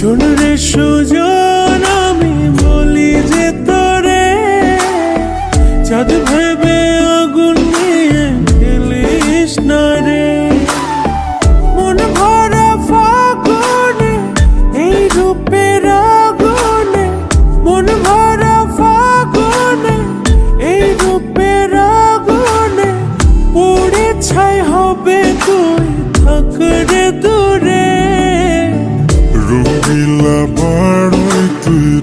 শোন রে সুজন, আমি বলি যে তোরে চাঁদ ভেবে আগুন নিয়ে খেলিস না রে। মন ভরা ফাগুনে এই রূপের আগুনে, মন ভরা ফাগুনে এই রূপের আগুনে পুড়ে ছাই হবে তুই থাক রে দূরে। রঙিলা বাড়ই তুই